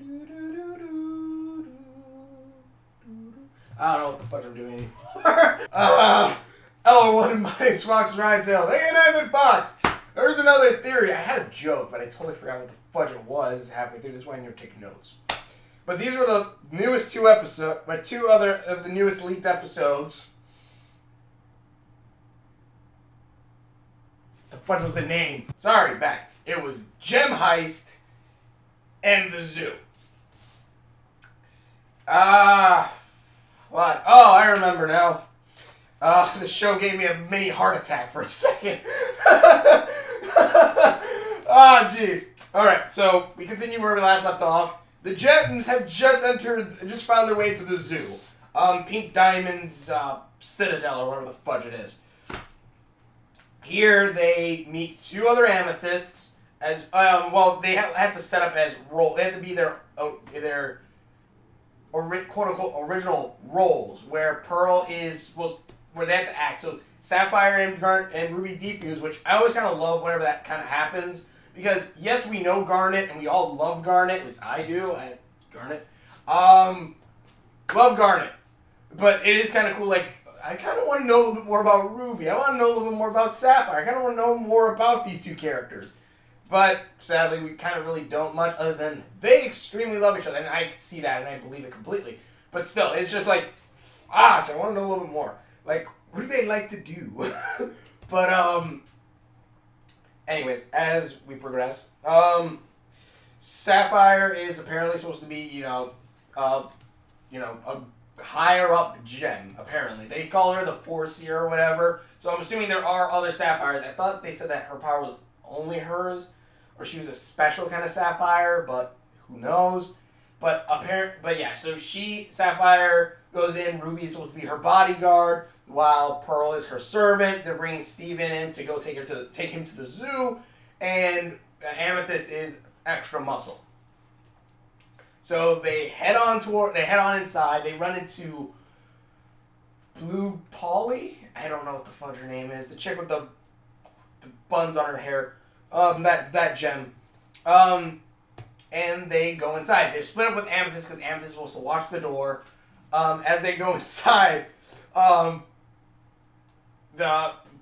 I don't know what the fuck I'm doing anymore. Hello, one, my name's Fox Rhinetail. Hey, and I'm in Fox. There's another theory. I had a joke, but I totally forgot what the fudge it was halfway through. This is why I never take notes. But these were the newest two episodes, but two other of the newest leaked episodes. The fudge was the name. Sorry, back. It was Gem Heist and the Zoo. What? Oh, I remember now. The show gave me a mini heart attack for a second. Jeez. Alright, so we continue where we last left off. The Gems have just found their way to the zoo. Pink Diamond's Citadel, or whatever the fudge it is. Here they meet two other amethysts as they have to set up as role. They have to be their quote unquote original roles, where Pearl is where they have to act. So Sapphire and Ruby Defuse, which I always kind of love whenever that kind of happens, because yes, we know Garnet and we all love Garnet. At least I do. Garnet. Love Garnet, but it is kind of cool. Like, I kind of want to know a little bit more about Ruby. I want to know a little bit more about Sapphire. I kind of want to know more about these two characters. But sadly, we kind of really don't much, other than they extremely love each other. And I can see that, and I believe it completely. But still, it's just like, I want to know a little bit more. Like, what do they like to do? But, anyways, as we progress, Sapphire is apparently supposed to be, a higher up gem, apparently. They call her the Foreseer or whatever. So I'm assuming there are other Sapphires. I thought they said that her power was only hers, or she was a special kind of Sapphire, but who knows? But yeah, so Sapphire goes in, Ruby's supposed to be her bodyguard, while Pearl is her servant. They're bringing Steven in to go take him to the zoo, and Amethyst is extra muscle. So they head on inside. They run into Blue Polly. I don't know what the fudge her name is. The chick with the buns on her hair. That gem. And they go inside. They're split up with Amethyst because Amethyst is supposed to watch the door. As they go inside, the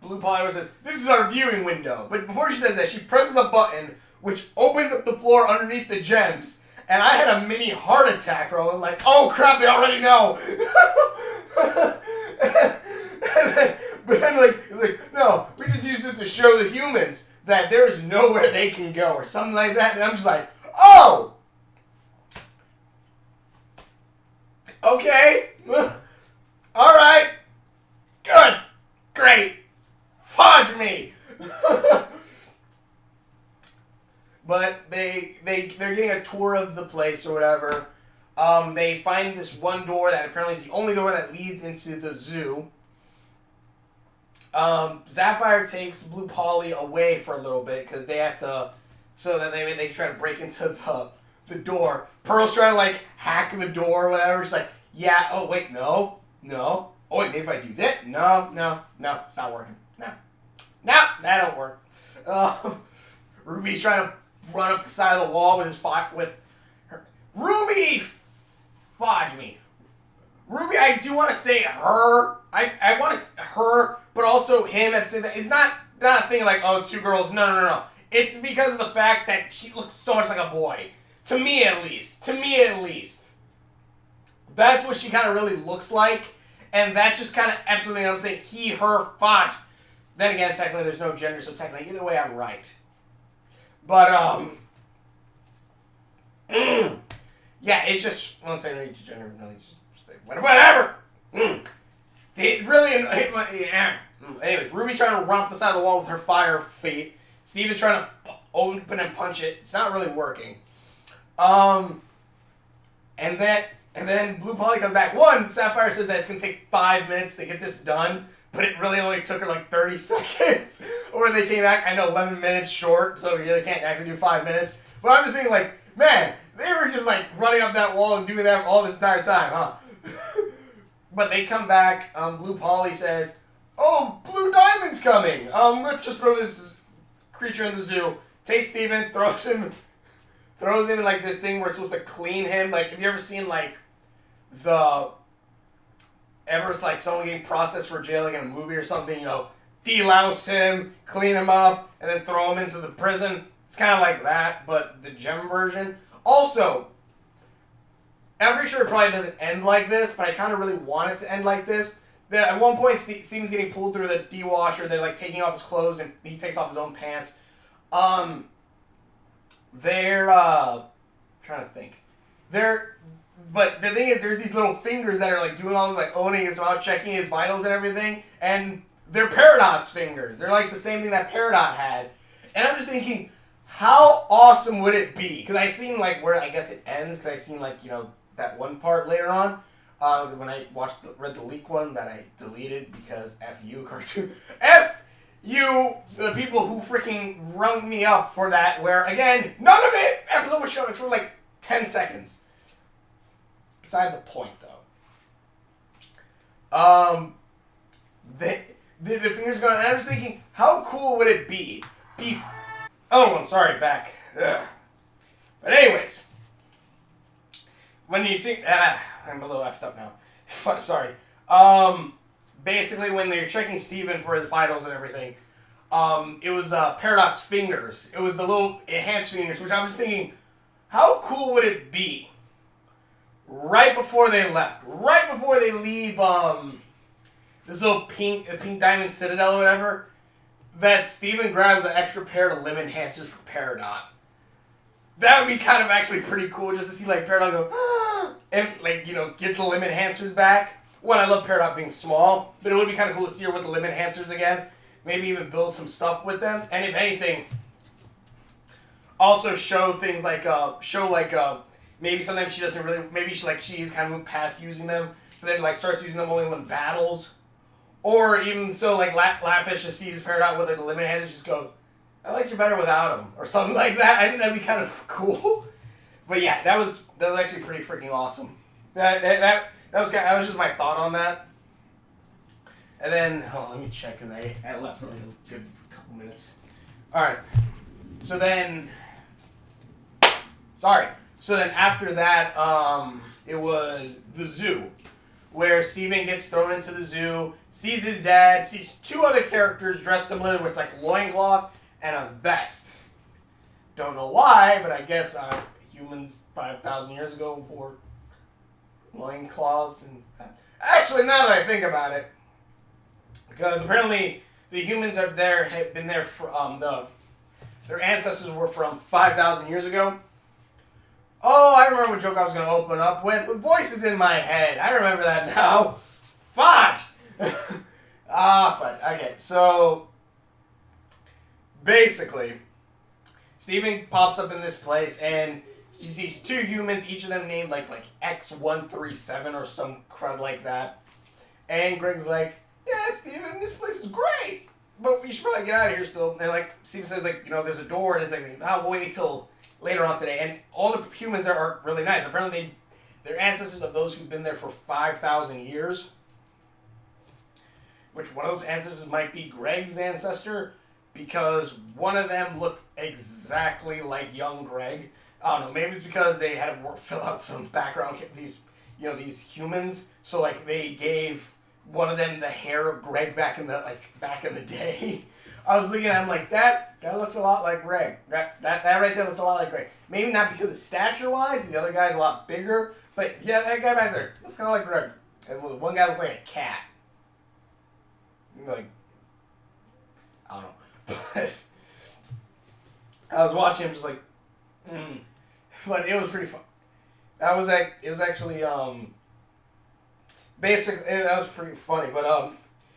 Blue Polly says, "This is our viewing window." But before she says that, she presses a button which opens up the floor underneath the gems. And I had a mini heart attack, bro. I'm like, oh crap, they already know. But then, it's like, no, we just use this to show the humans that there's nowhere they can go, or something like that. And I'm just like, oh! Okay. Alright. Good. Great. Fudge me. But they're getting a tour of the place or whatever. They find this one door that apparently is the only door that leads into the zoo. Sapphire takes Blue Polly away for a little bit because they have to, so that they try to break into the door. Pearl's trying to hack the door or whatever. She's like, yeah. Oh wait, no. Oh wait, maybe if I do that. No, it's not working. No, that don't work. Ruby's trying to run up the side of the wall with her. Ruby! Fudge me. Ruby, I do want to say her. I want to her, but also him at the same time. It's not a thing like, oh, two girls. No. It's because of the fact that she looks so much like a boy. To me, at least. That's what she kind of really looks like. And that's just kind of absolutely, I'm saying he, her, fudge. Then again, technically there's no gender, so technically either way I'm right. But, yeah, it's just, well, technically gender, really, just whatever. It really, yeah. Anyways, Ruby's trying to run up the side of the wall with her fire feet. Steve is trying to open and punch it. It's not really working. And then Blue Polly comes back. Sapphire says that it's going to take 5 minutes to get this done, but it really only took her 30 seconds. Or they came back, I know, 11 minutes short, so yeah, they can't actually do 5 minutes. But I'm just thinking, man, they were just running up that wall and doing that all this entire time, huh? But they come back. Blue Polly says, "Oh, Blue Diamond's coming. Let's just throw this creature in the zoo." Takes Steven, throws him throws him in like this thing where it's supposed to clean him. Like, have you ever seen like like someone getting processed for jail, like in a movie or something? You know, delouse him, clean him up, and then throw him into the prison. It's kind of like that, but the gem version. Also, I'm pretty sure it probably doesn't end like this, but I kind of really want it to end like this. At one point, Steven's getting pulled through the de-washer. They're like taking off his clothes, and he takes off his own pants. They're trying to think. But the thing is, there's these little fingers that are like doing all like owning his mouth, checking his vitals and everything, and they're Peridot's fingers. They're like the same thing that Peridot had, and I'm just thinking, how awesome would it be? Because I seen like where I guess it ends. Because I seen like that one part later on. When I read the leak one that I deleted because F you, cartoon. F you, the people who freaking rung me up for that, where, again, none of it episode was shown for like 10 seconds. Beside the point, though. The fingers going, and I was thinking, how cool would it be? Oh, I'm sorry, back. Ugh. But anyways. When you see, I'm a little effed up now. Sorry. Basically, when they're checking Steven for his vitals and everything, it was Peridot's fingers. It was the little enhanced fingers, which I was thinking, how cool would it be? Right before they left, right before they leave, this little pink diamond citadel or whatever, that Steven grabs an extra pair of limb enhancers for Peridot. That would be kind of actually pretty cool, just to see like Peridot go, and like, get the limb enhancers back. One, I love Peridot being small, but it would be kind of cool to see her with the limb enhancers again. Maybe even build some stuff with them, and if anything, also show things like maybe sometimes she doesn't really, maybe she's kind of moved past using them, but then like starts using them only when battles, or even so like Lapis just sees Peridot with like, the limb enhancers, just goes, I liked you better without him, or something like that. I think that'd be kind of cool. But yeah, that was actually pretty freaking awesome. That was just my thought on that. And then, hold on, let me check, because I left for like a good couple minutes. Alright. So then after that, it was the zoo, where Steven gets thrown into the zoo, sees his dad, sees two other characters dressed similar, where it's like loincloth and a vest. Don't know why, but I guess humans 5,000 years ago wore loincloths and... Actually, now that I think about it, because apparently the humans have been there for, their ancestors were from 5,000 years ago. Oh, I remember what joke I was going to open up with voices in my head. I remember that now. Fudge! Fudge. Okay, so... Basically, Steven pops up in this place, and he sees two humans, each of them named like X137 or some crud like that. And Greg's like, yeah, Steven, this place is great, but we should probably get out of here still. And like Steven says, like, there's a door, and it's like, I'll wait till later on today. And all the humans there are really nice. Apparently, they're ancestors of those who've been there for 5,000 years. Which one of those ancestors might be Greg's ancestor, because one of them looked exactly like young Greg. I don't know, maybe it's because they had to fill out some background, these humans, so like they gave one of them the hair of Greg back in the day. I was looking at him like, that looks a lot like Greg. That right there looks a lot like Greg. Maybe not because of stature-wise, the other guy's a lot bigger, but yeah, that guy back there looks kind of like Greg. And one guy looked like a cat. Like, I don't know. But I was watching him just like, but it was pretty fun. It was actually basically that was pretty funny. But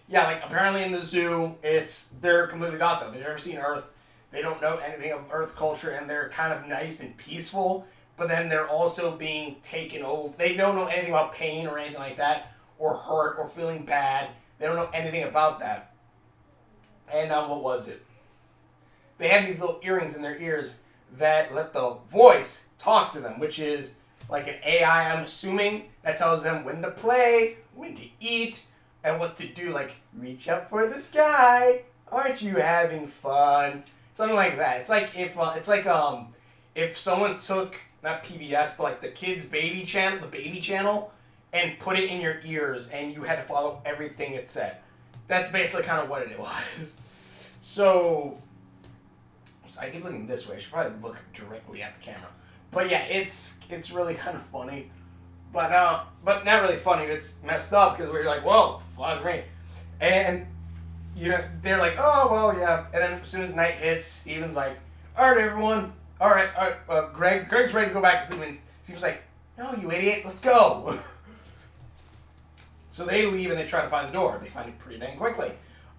yeah, like apparently in the zoo, they're completely docile. They've never seen Earth. They don't know anything of Earth culture, and they're kind of nice and peaceful. But then they're also being taken over. They don't know anything about pain or anything like that, or hurt or feeling bad. They don't know anything about that. And what was it? They had these little earrings in their ears that let the voice talk to them, which is like an AI, I'm assuming, that tells them when to play, when to eat, and what to do. Like, reach up for the sky. Aren't you having fun? Something like that. It's like if someone took, not PBS, but like the kids' baby channel, and put it in your ears, and you had to follow everything it said. That's basically kind of what it was. So I keep looking this way. I should probably look directly at the camera. But yeah, it's really kind of funny. But not really funny. It's messed up because we're like, whoa, flash me. And, they're like, oh, well, yeah. And then as soon as night hits, Steven's like, all right, everyone. All right. Greg's ready to go back to sleep. And Steven's like, no, you idiot. Let's go. So they leave and they try to find the door. They find it pretty dang quickly.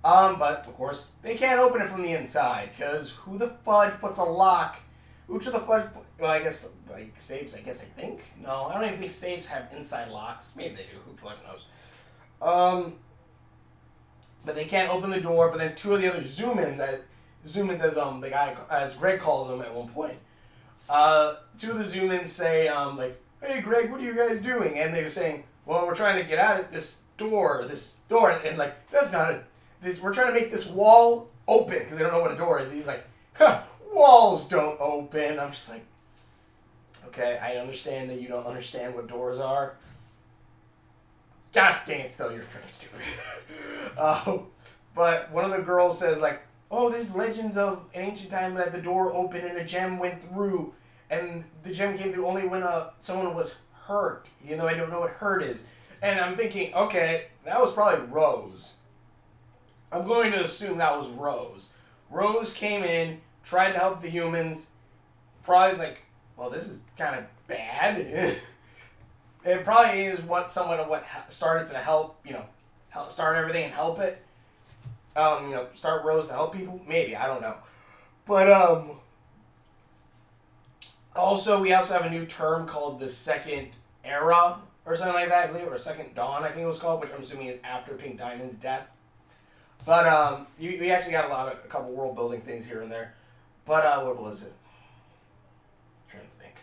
But, of course, they can't open it from the inside. Because who the fudge puts a lock? Who the fudge... Well, I guess, like, safes, I think. No, I don't even think safes have inside locks. Maybe they do. Who the fuck knows? But they can't open the door. But then two of the other zoom-ins as the guy, as Greg calls them at one point. Two of the zoom-ins say, like, hey, Greg, what are you guys doing? And they were saying, well, we're trying to get out of this door. And like, that's not it. We're trying to make this wall open because they don't know what a door is. He's like, huh, walls don't open. I'm just like, okay, I understand that you don't understand what doors are. Gosh dang it, still, you're freaking stupid. But one of the girls says, like, oh, there's legends of an ancient time that the door opened and a gem went through. And the gem came through only when someone was hurt, even though I don't know what hurt is. And I'm thinking, okay, that was probably Rose. I'm going to assume that was Rose. Rose came in, tried to help the humans, probably like, well, this is kind of bad. It probably is somewhat of what started to help, start everything and help it. Start Rose to help people. Maybe, I don't know. But, also, we also have a new term called the Second Era, or something like that, I believe, or Second Dawn, I think it was called, which I'm assuming is after Pink Diamond's death. But, we actually got a couple world building things here and there. But, what was it? I'm trying to think.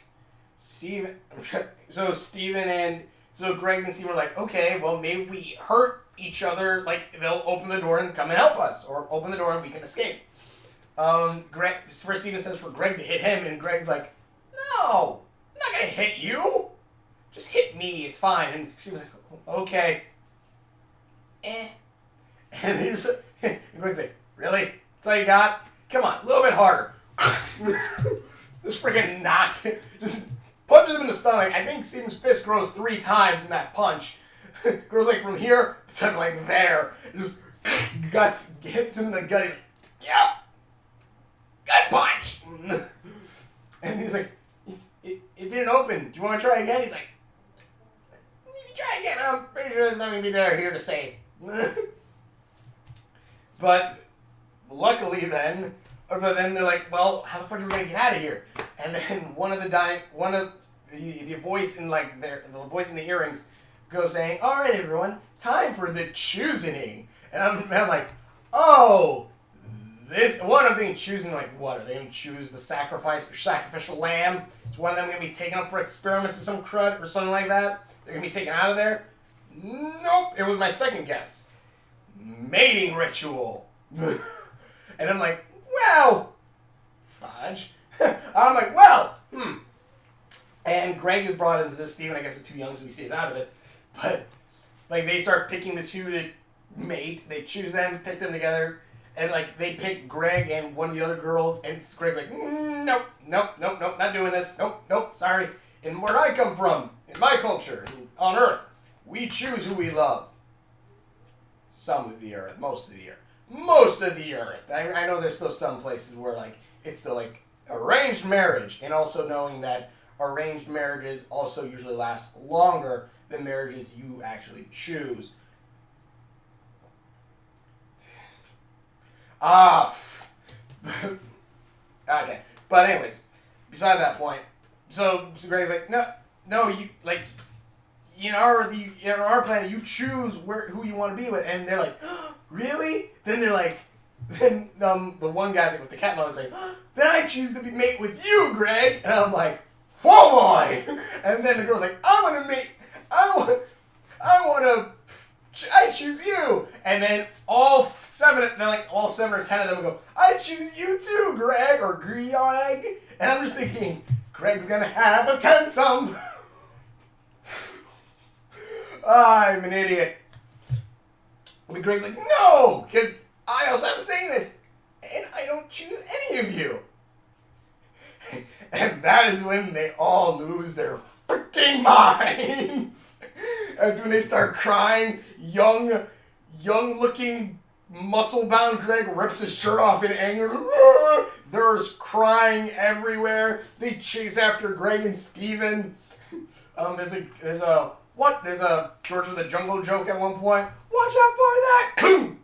So Greg and Steven were like, okay, well, maybe if we hurt each other, like, they'll open the door and come and help us, or open the door and we can escape. First Steven says for Greg to hit him, and Greg's like, no, I'm not gonna hit you. Just hit me, it's fine. And Steven's like, okay. And Greg's like, really? That's all you got? Come on, a little bit harder. This freaking knocks him, just punches him in the stomach. I think Steven's fist grows 3 times in that punch. Grows like from here to like there. Just hits him in the gut. He's like, yep, gut punch. And he's like, it didn't open. Do you want to try again? He's like, you can try again. I'm pretty sure there's nothing here to save. But luckily then they're like, well, how the fuck are we gonna get out of here? And then the voice in like the voice in the earrings goes saying, all right, everyone, time for the choosing. And I'm like, oh, this one. I'm thinking choosing like what? Are they gonna choose the sacrificial lamb? Is one of them gonna be taken up for experiments or some crud or something like that? They're gonna be taken out of there? Nope. It was my second guess. Mating ritual. And I'm like, well, fudge. I'm like, well, And Greg is brought into this. Steven, I guess, is too young, so he stays out of it. But, like, they start picking the two to mate. They choose them, pick them together. And, like, they pick Greg and one of the other girls. And Greg's like, nope, not doing this. Nope, sorry. And where I come from, in my culture, on Earth, we choose who we love. Some of the Earth, most of the Earth. Most of the Earth. I know there's still some places where, like, it's still, like, arranged marriage. And also knowing that arranged marriages also usually last longer than marriages you actually choose. Okay. But anyways, beside that point, so Greg's like, no, you, like, in our planet, you choose who you want to be with. And they're like, really? Then they're like, then the one guy with the cat mouth is like, then I choose to be mate with you, Greg. And I'm like, whoa, boy. And then the girl's like, I choose you. And then all 7 or 10 of them go, I choose you too, Greg, or Greg. And I'm just thinking, Greg's gonna have a 10-some. I'm an idiot. But Greg's like, no! Because I also have a saying this. And I don't choose any of you. And that is when they all lose their freaking minds. That's when they start crying. Young-looking, muscle-bound Greg rips his shirt off in anger. There's crying everywhere. They chase after Greg and Steven. There's a George of the Jungle joke at one point. Watch out for that! Boom!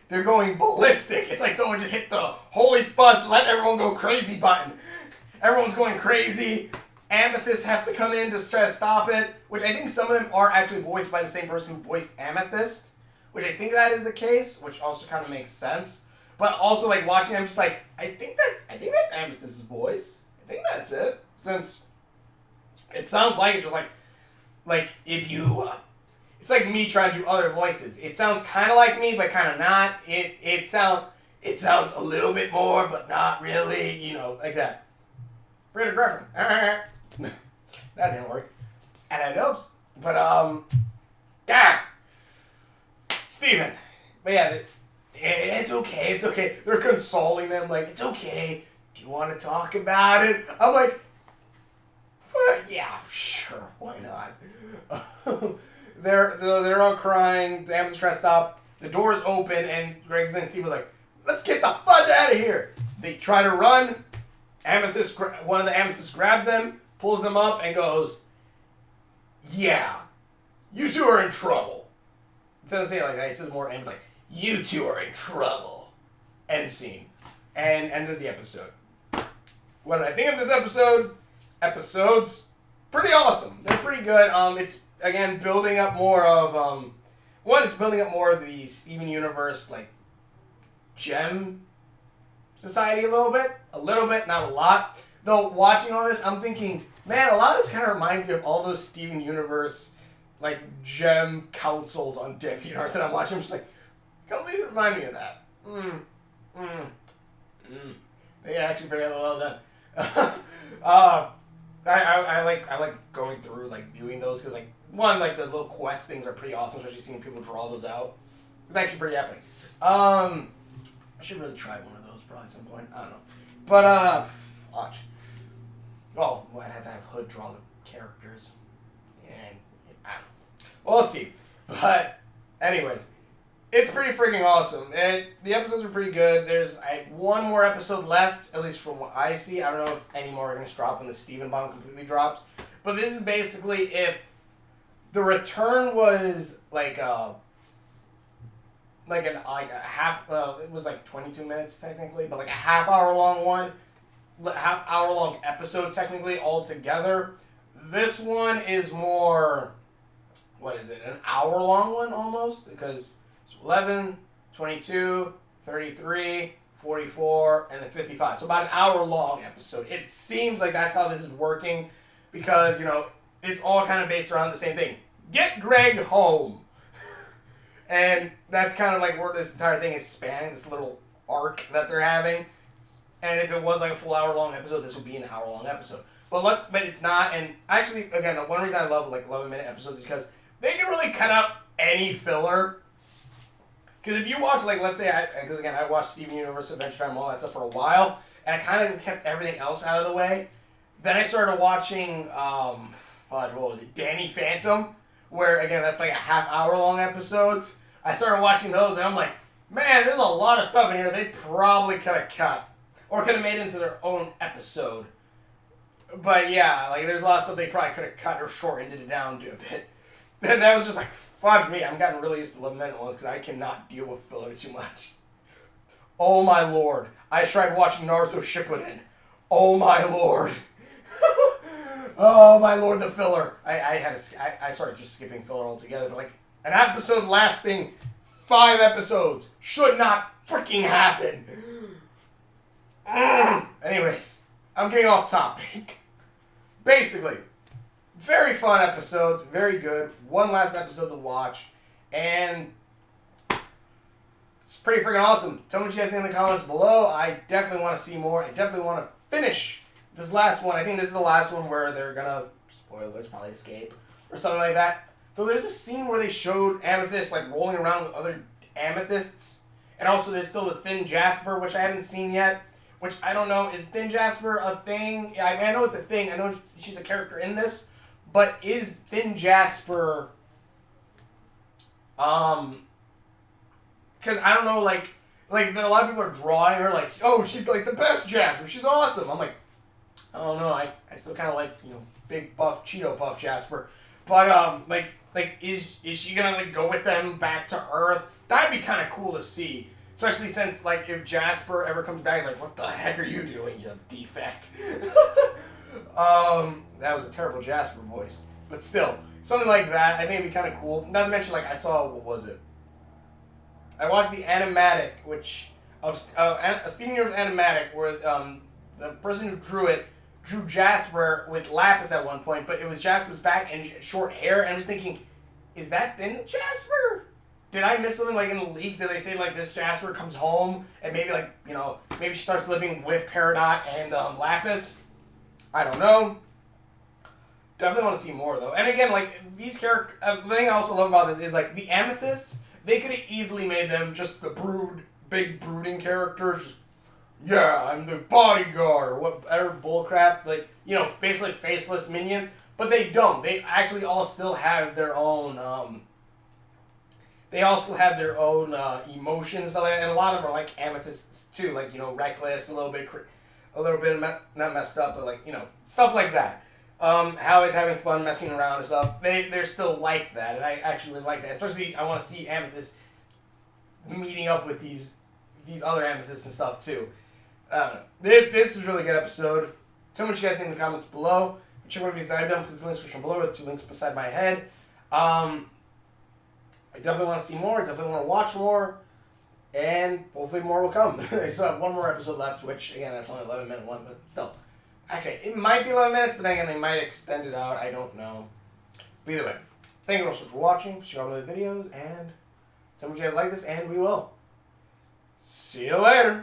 They're going ballistic. It's like someone just hit the holy fudge, let everyone go crazy button. Everyone's going crazy. Amethyst have to come in to try to stop it, which I think some of them are actually voiced by the same person who voiced Amethyst, which I think that is the case, which also kind of makes sense. But also, like, watching, I'm just like, I think that's Amethyst's voice. I think that's it, since it sounds like it just like if you. It's like me trying to do other voices. It sounds kind of like me, but kind of not. It sounds a little bit more, but not really. You know, like that. Freddie Griffin. That didn't work. And it helps. But Steven. But yeah, it's okay. It's okay. They're consoling them like, it's okay. Do you want to talk about it? I'm like, yeah, sure. Why not? They're all crying. The ambulance tries to stop. The doors open, and Greg and Steve was like, let's get the fudge out of here. They try to run. One of the amethysts grabs them, pulls them up, and goes, yeah, you two are in trouble. It doesn't say it like that. It says more amethyst like, you two are in trouble. End scene. And end of the episode. What did I think of this episode? Episodes, pretty awesome. They're pretty good. It's again building up more of it's building up more of the Steven Universe like gem society a little bit, not a lot. Though watching all this, I'm thinking, man, a lot of this kind of reminds me of all those Steven Universe like gem councils on DeviantArt that I'm watching. I'm just like, don't these remind me of that? They actually pretty well done. I like going through like viewing those because like one like the little quest things are pretty awesome, especially seeing people draw those out. It's actually pretty epic. I should really try one of those probably at some point. I don't know, but watch. Well, I'd have to have Hood draw the characters, and I don't know. We'll see. But anyways, it's pretty freaking awesome. The episodes are pretty good. There's one more episode left, at least from what I see. I don't know if any more are going to drop when the Steven bomb completely drops. But this is basically if the return was like a half. It was like 22 minutes technically, but like a half-hour long episode technically altogether. This one is more. What is it? An hour-long one almost, because 11, 22, 33, 44, and then 55. So about an hour-long episode. It seems like that's how this is working because, you know, it's all kind of based around the same thing. Get Greg home. And that's kind of like where this entire thing is spanning, this little arc that they're having. And if it was like a full hour-long episode, this would be an hour-long episode. But it's not. And actually, again, the one reason I love like 11-minute episodes is because they can really cut out any filler. Because if you watch, like, let's say, because again, I watched Steven Universe, Adventure Time, all that stuff for a while, and I kind of kept everything else out of the way. Then I started watching, what was it, Danny Phantom, where, again, that's like a half-hour-long episodes. I started watching those, and I'm like, man, there's a lot of stuff in here they probably could have cut, or could have made into their own episode. But yeah, like, there's a lot of stuff they probably could have cut or shortened it down a bit. Then that was just like, fuck me, I'm getting really used to 11-minute ones because I cannot deal with filler too much. Oh my lord. I tried watching Naruto Shippuden. Oh my lord. Oh my lord, the filler. I started just skipping filler altogether, but like, an episode lasting 5 episodes should not freaking happen. Anyways, I'm getting off topic. Basically, very fun episodes, very good. One last episode to watch, and It's pretty freaking awesome. Tell me what you guys think in the comments below. I definitely want to see more. I definitely want to finish this last one. I think this is the last one where they're gonna, spoilers, probably escape or something like that. Though there's a scene where they showed Amethyst like rolling around with other amethysts, and also there's still the Thin Jasper, which I haven't seen yet. Which I don't know, is Thin Jasper a thing? I mean, I know it's a thing. I know she's a character in this, but is Thin Jasper? Because I don't know, like a lot of people are drawing her like, oh, she's like the best Jasper. She's awesome. I'm like, I don't know. I still kind of like, you know, big buff Cheeto Puff Jasper, but like is she gonna like go with them back to Earth? That'd be kind of cool to see, especially since like if Jasper ever comes back, like what the heck are you doing, you defect? That was a terrible Jasper voice, but still something like that. I think it'd be kind of cool. Not to mention, like I saw, what was it? I watched the animatic, which of Steven Universe animatic, where the person who drew it drew Jasper with lapis at one point, but it was Jasper's back and short hair, and I was thinking, is that Thin Jasper? Did I miss something like in the leak? Did they say like this Jasper comes home and maybe like, you know, maybe she starts living with Peridot and Lapis? I don't know. Definitely want to see more though. And again, like these characters, the thing I also love about this is like the Amethysts. They could have easily made them just the big brooding characters. Just, yeah, I'm the bodyguard or whatever bullcrap. Like, you know, basically faceless minions. But they don't. They actually all still have their own. They also have their own emotions, and a lot of them are like amethysts too. Like, you know, reckless, a little bit not messed up, but like, you know, stuff like that. How is having fun messing around and stuff. They're still like that, and I actually was like that. Especially, I want to see Amethyst meeting up with these other Amethysts and stuff too. This was a really good episode. Tell me what you guys think in the comments below. Check one of these that I've done. Please links description below. The 2 links beside my head. I definitely want to see more. I definitely want to watch more. And hopefully more will come. I still have one more episode left, which, again, that's only 11-minute one, but still. Actually, it might be 11 minutes, but then again, they might extend it out. I don't know. But either way, thank you all so much for watching. Share all the videos, and tell me what you guys like this, and we will see you later.